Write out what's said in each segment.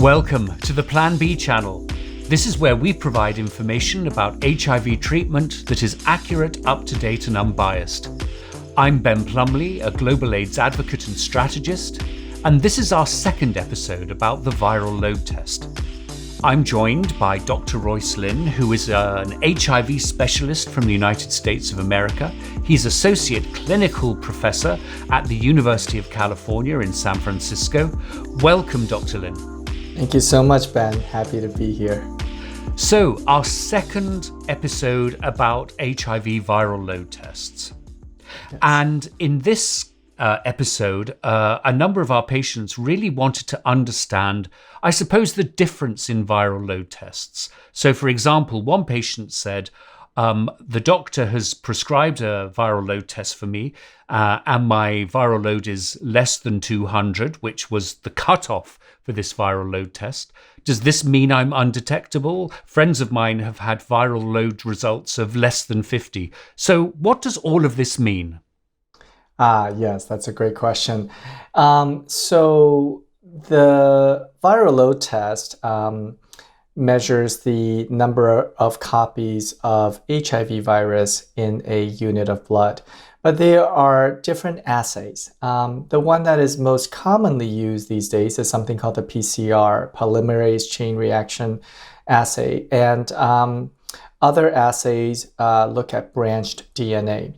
Welcome to the Plan B channel. This is where we provide information about HIV treatment that is accurate, up-to-date and unbiased. I'm Ben Plumley, a global AIDS advocate and strategist, and this is our second episode about the viral load test. I'm joined by Dr. Royce Lin, who is an HIV specialist from the United States of America. He's Associate Clinical Professor at the University of California in San Francisco. Welcome, Dr. Lin. Thank you so much, Ben. Happy to be here. So, our second episode about HIV viral load tests. Yes. And in this episode, a number of our patients really wanted to understand, I suppose, the difference in viral load tests. So, for example, one patient said, the doctor has prescribed a viral load test for me, and my viral load is less than 200, which was the cutoff for this viral load test. Does this mean I'm undetectable? Friends of mine have had viral load results of less than 50. So what does all of this mean? Yes, that's a great question. So the viral load test measures the number of copies of HIV virus in a unit of blood. But there are different assays. The one that is most commonly used these days is something called the PCR, polymerase chain reaction assay. And other assays look at branched DNA.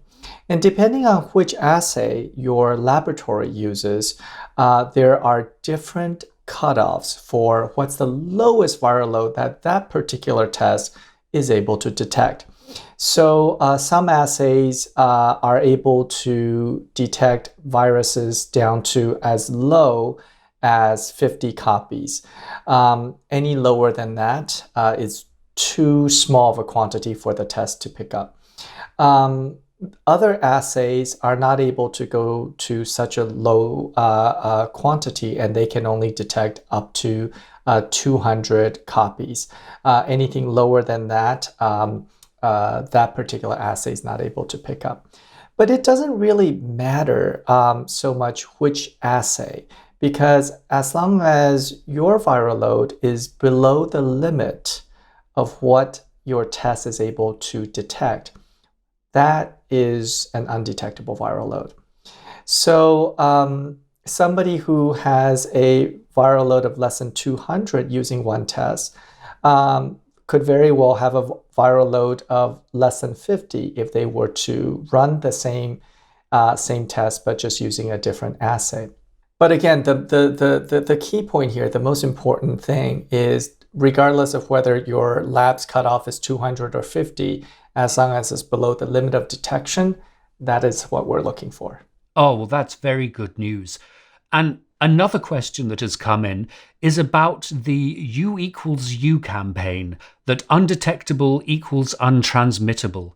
And depending on which assay your laboratory uses, there are different cutoffs for what's the lowest viral load that that particular test is able to detect. So some assays are able to detect viruses down to as low as 50 copies. Any lower than that is too small of a quantity for the test to pick up. Other assays are not able to go to such a low quantity, and they can only detect up to 200 copies. Anything lower than that, that particular assay is not able to pick up. But it doesn't really matter so much which assay, because as long as your viral load is below the limit of what your test is able to detect, that is an undetectable viral load. So somebody who has a viral load of less than 200 using one test could very well have a viral load of less than 50 if they were to run the same test, but just using a different assay. But again, the key point here, the most important thing is, regardless of whether your lab's cutoff is 200 or 50, as long as it's below the limit of detection, that is what we're looking for. Oh, well, that's very good news. And another question that has come in is about the U equals U campaign, that undetectable equals untransmittable.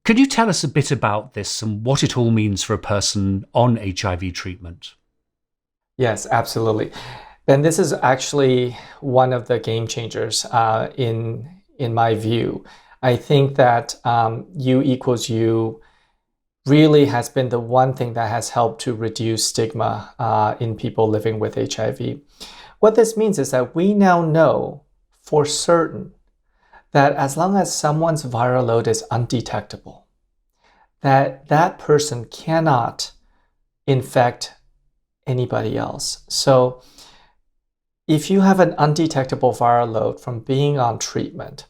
Could you tell us a bit about this and what it all means for a person on HIV treatment? Yes, absolutely. And this is actually one of the game changers in my view. I think that U equals U really has been the one thing that has helped to reduce stigma in people living with HIV. What this means is that we now know for certain that as long as someone's viral load is undetectable, that person cannot infect anybody else. So if you have an undetectable viral load from being on treatment,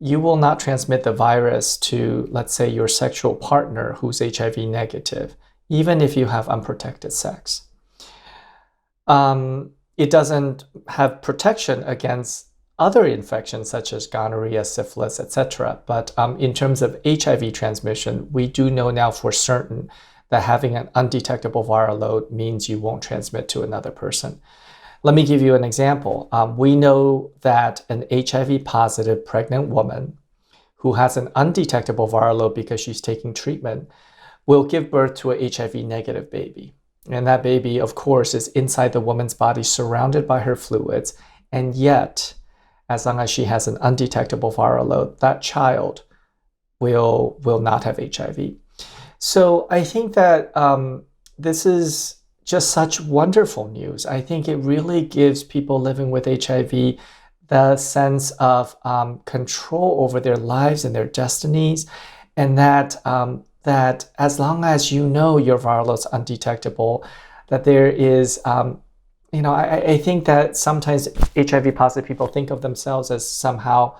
you will not transmit the virus to, let's say, your sexual partner who's HIV negative, even if you have unprotected sex. It doesn't have protection against other infections such as gonorrhea, syphilis, etc. But in terms of HIV transmission, we do know now for certain that having an undetectable viral load means you won't transmit to another person. Let me give you an example. We know that an HIV-positive pregnant woman who has an undetectable viral load because she's taking treatment will give birth to a HIV-negative baby. And that baby, of course, is inside the woman's body, surrounded by her fluids. And yet, as long as she has an undetectable viral load, that child will not have HIV. So I think that this is just such wonderful news. I think it really gives people living with HIV the sense of control over their lives and their destinies, and that that as long as you know your viral load is undetectable, that there is, I think that sometimes HIV positive people think of themselves as somehow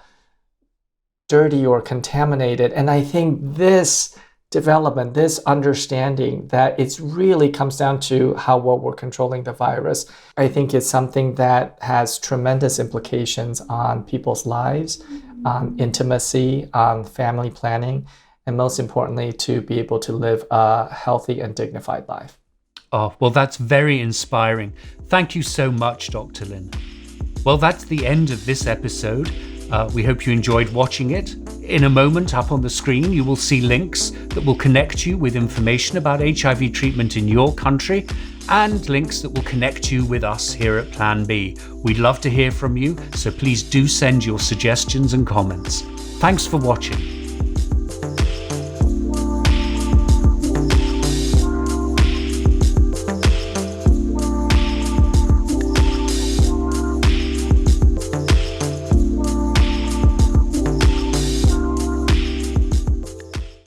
dirty or contaminated, and I think this development, this understanding that it really comes down to how well we're controlling the virus, I think is something that has tremendous implications on people's lives, on intimacy, on family planning, and most importantly, to be able to live a healthy and dignified life. Oh, well, that's very inspiring. Thank you so much, Dr. Lin. Well, that's the end of this episode. We hope you enjoyed watching it. In a moment, up on the screen, you will see links that will connect you with information about HIV treatment in your country and links that will connect you with us here at Plan B. We'd love to hear from you, so please do send your suggestions and comments. Thanks for watching.